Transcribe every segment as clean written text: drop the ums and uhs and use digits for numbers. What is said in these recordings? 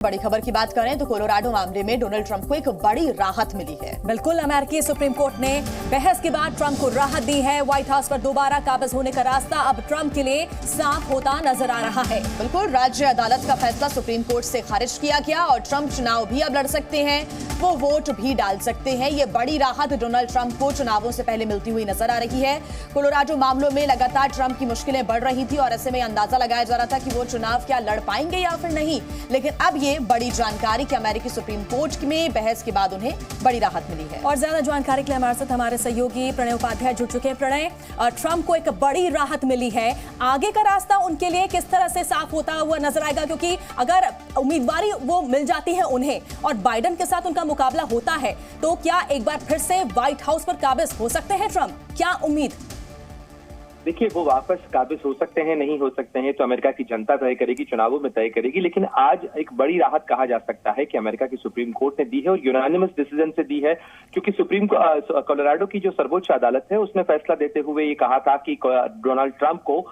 बड़ी खबर की बात करें तो कोलोराडो मामले में डोनाल्ड ट्रंप को एक बड़ी राहत मिली है। बिल्कुल, अमेरिकी सुप्रीम कोर्ट ने बहस के बाद ट्रंप को राहत दी है। व्हाइट हाउस पर दोबारा काबिज होने का रास्ता अब ट्रंप के लिए साफ होता नजर आ रहा है। बिल्कुल, राज्य अदालत का फैसला सुप्रीम कोर्ट से खारिज किया गया और ट्रंप चुनाव भी अब लड़ सकते हैं, वो वोट भी डाल सकते हैं। ये बड़ी राहत डोनाल्ड ट्रंप को चुनावों से पहले मिलती हुई नजर आ रही है। कोलोराडो मामलों में लगातार ट्रंप की मुश्किलें बढ़ रही थी और ऐसे में अंदाजा लगाया जा रहा था कि वो चुनाव क्या लड़ पाएंगे या फिर नहीं, लेकिन अब ये बड़ी जानकारी कि अमेरिकी सुप्रीम कोर्ट में बहस के बाद उन्हें बड़ी राहत मिली है। और ज्यादा जानकारी के लिए हमारे साथ हमारे सहयोगी प्रणय उपाध्याय जुड़ चुके हैं। प्रणय, ट्रंप को एक बड़ी राहत मिली है, आगे का रास्ता उनके लिए किस तरह से साफ होता हुआ नजर आएगा? क्योंकि अगर उम्मीदवारी वो मिल जाती है उन्हें और बाइडेन के साथ उनका मुकाबला होता है तो क्या एक बार फिर से व्हाइट हाउस पर काबिज हो सकते हैं ट्रंप? क्या उम्मीद? देखिए, वो वापस काबिज हो सकते हैं, नहीं हो सकते हैं तो अमेरिका की जनता तय करेगी, चुनावों में तय करेगी। लेकिन आज एक बड़ी राहत कहा जा सकता है कि अमेरिका की सुप्रीम कोर्ट ने दी है और यूनानिमस डिसीजन से दी है, क्योंकि कोलोराडो की जो सर्वोच्च अदालत है उसने फैसला देते हुए ये कहा था कि डोनाल्ड ट्रंप को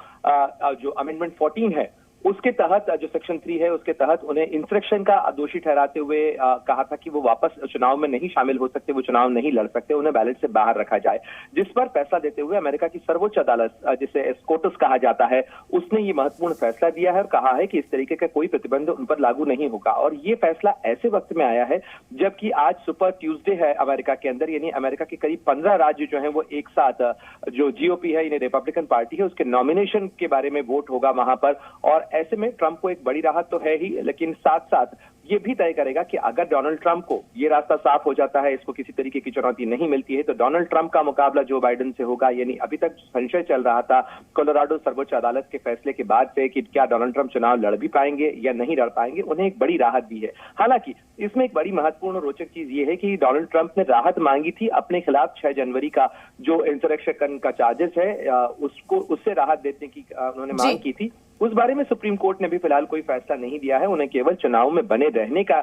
जो अमेंडमेंट 14 है उसके तहत, जो सेक्शन 3 है उसके तहत उन्हें इंसरेक्शन का दोषी ठहराते हुए कहा था कि वो वापस चुनाव में नहीं शामिल हो सकते, वो चुनाव नहीं लड़ सकते, उन्हें बैलेट से बाहर रखा जाए। जिस पर फैसला देते हुए अमेरिका की सर्वोच्च अदालत, जिसे स्कॉटस कहा जाता है, उसने ये महत्वपूर्ण फैसला दिया है और कहा है कि इस तरीके का कोई प्रतिबंध उन पर लागू नहीं होगा। और ये फैसला ऐसे वक्त में आया है जबकि आज सुपर ट्यूसडे है अमेरिका के अंदर, यानी अमेरिका के करीब 15 राज्य जो है वो एक साथ, जो जीओपी है यानी रिपब्लिकन पार्टी है, उसके नॉमिनेशन के बारे में वोट होगा वहां पर। और ऐसे में ट्रंप को एक बड़ी राहत तो है ही, लेकिन साथ साथ ये भी तय करेगा कि अगर डोनाल्ड ट्रंप को ये रास्ता साफ हो जाता है, इसको किसी तरीके की चुनौती नहीं मिलती है, तो डोनाल्ड ट्रंप का मुकाबला जो बाइडेन से होगा। यानी अभी तक संशय चल रहा था कोलोराडो सर्वोच्च अदालत के फैसले के बाद से कि क्या डोनाल्ड ट्रंप चुनाव लड़ भी पाएंगे या नहीं लड़ पाएंगे, उन्हें एक बड़ी राहत दी है। हालांकि इसमें एक बड़ी महत्वपूर्ण रोचक चीज ये है कि डोनाल्ड ट्रंप ने राहत मांगी थी अपने खिलाफ 6 जनवरी का जो इंसरेक्शन का चार्जेस है उससे राहत देने की उन्होंने मांग की थी। उस बारे में सुप्रीम कोर्ट ने भी फिलहाल कोई फैसला नहीं दिया है, उन्हें केवल चुनाव में बने रहने का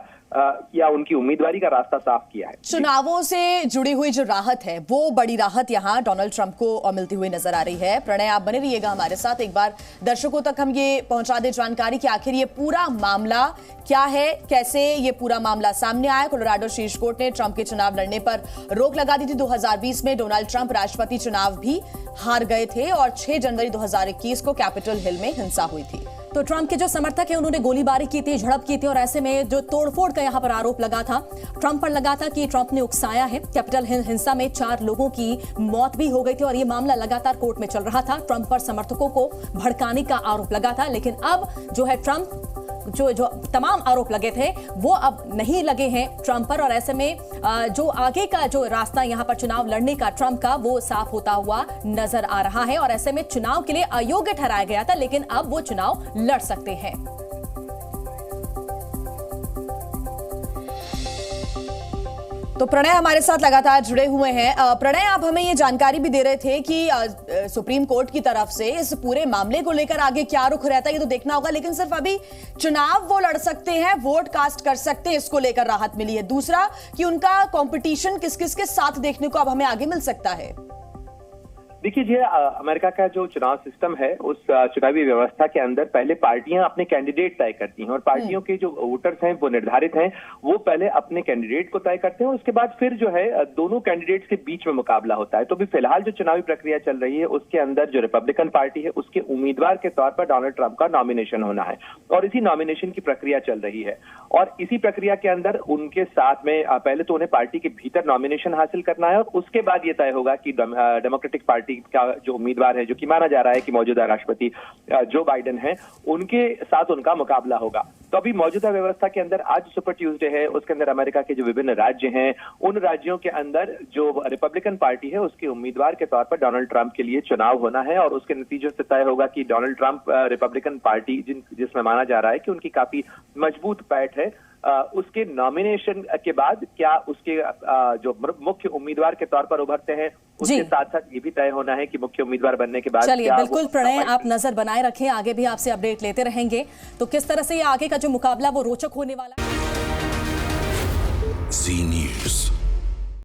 या उनकी उम्मीदवारी का रास्ता साफ किया है। चुनावों से जुड़ी हुई जो राहत है वो बड़ी राहत यहाँ डोनाल्ड ट्रंप को मिलती हुई नजर आ रही है। प्रणय, आप बने रहिएगा हमारे साथ, एक बार दर्शकों तक हम ये पहुंचा दे जानकारी कि आखिर ये पूरा मामला क्या है, कैसे ये पूरा मामला सामने आया। कोलोराडो शीर्ष कोर्ट ने ट्रंप के चुनाव लड़ने पर रोक लगा दी थी। 2020 में डोनाल्ड ट्रंप राष्ट्रपति चुनाव भी हार गए थे और 6 जनवरी 2021 को कैपिटल हिल में हिंसा हुई थी। तो ट्रंप के जो समर्थक हैं उन्होंने गोलीबारी की थी, झड़प की थी और ऐसे में जो तोड़फोड़ का यहाँ पर आरोप लगा था, ट्रंप पर लगा था कि ट्रंप ने उकसाया है। कैपिटल हिल हिंसा में 4 लोगों की मौत भी हो गई थी और ये मामला लगातार कोर्ट में चल रहा था। ट्रंप पर समर्थकों को भड़काने का आरोप लगा था, लेकिन अब जो है ट्रंप जो तमाम आरोप लगे थे वो अब नहीं लगे हैं ट्रंप पर और ऐसे में जो आगे का जो रास्ता यहाँ पर चुनाव लड़ने का ट्रंप का वो साफ होता हुआ नजर आ रहा है। और ऐसे में चुनाव के लिए अयोग्य ठहराया गया था, लेकिन अब वो चुनाव लड़ सकते हैं। तो प्रणय हमारे साथ लगातार जुड़े हुए हैं। प्रणय, आप हमें ये जानकारी भी दे रहे थे कि सुप्रीम कोर्ट की तरफ से इस पूरे मामले को लेकर आगे क्या रुख रहता है ये तो देखना होगा, लेकिन सिर्फ अभी चुनाव वो लड़ सकते हैं, वोट कास्ट कर सकते हैं, इसको लेकर राहत मिली है। दूसरा कि उनका कंपटीशन किस किस के साथ देखने को अब हमें आगे मिल सकता है। देखिए जी, अमेरिका का जो चुनाव सिस्टम है उस चुनावी व्यवस्था के अंदर पहले पार्टियां अपने कैंडिडेट तय करती हैं और पार्टियों के जो वोटर्स हैं वो निर्धारित हैं, वो पहले अपने कैंडिडेट को तय करते हैं और उसके बाद फिर जो है दोनों कैंडिडेट्स के बीच में मुकाबला होता है। तो भी फिलहाल जो चुनावी प्रक्रिया चल रही है उसके अंदर जो रिपब्लिकन पार्टी है उसके उम्मीदवार के तौर पर डोनाल्ड ट्रंप का नॉमिनेशन होना है और इसी नॉमिनेशन की प्रक्रिया चल रही है। और इसी प्रक्रिया के अंदर उनके साथ में पहले तो उन्हें पार्टी के भीतर नॉमिनेशन हासिल करना है और उसके बाद ये तय होगा कि डेमोक्रेटिक पार्टी का जो उम्मीदवार है, जो कि माना जा रहा है कि मौजूदा राष्ट्रपति जो बाइडेन है, उनके साथ उनका मुकाबला होगा। तो अभी मौजूदा व्यवस्था के अंदर आज सुपर ट्यूसडे है, उसके अंदर अमेरिका के जो विभिन्न राज्य हैं उन राज्यों के अंदर जो रिपब्लिकन पार्टी है उसके उम्मीदवार के तौर पर डोनाल्ड ट्रंप के लिए चुनाव होना है और उसके नतीजों से तय होगा कि डोनाल्ड ट्रंप रिपब्लिकन पार्टी जिसमें माना जा रहा है कि उनकी काफी मजबूत पैठ है, उसके नॉमिनेशन के बाद क्या उसके जो मुख्य उम्मीदवार के तौर पर उभरते हैं, उसके साथ साथ ये भी तय होना है कि मुख्य उम्मीदवार बनने के बाद। चलिए, बिल्कुल प्रणय, आप नजर बनाए रखें, आगे भी आपसे अपडेट लेते रहेंगे। तो किस तरह से ये आगे का जो मुकाबला वो रोचक होने वाला है।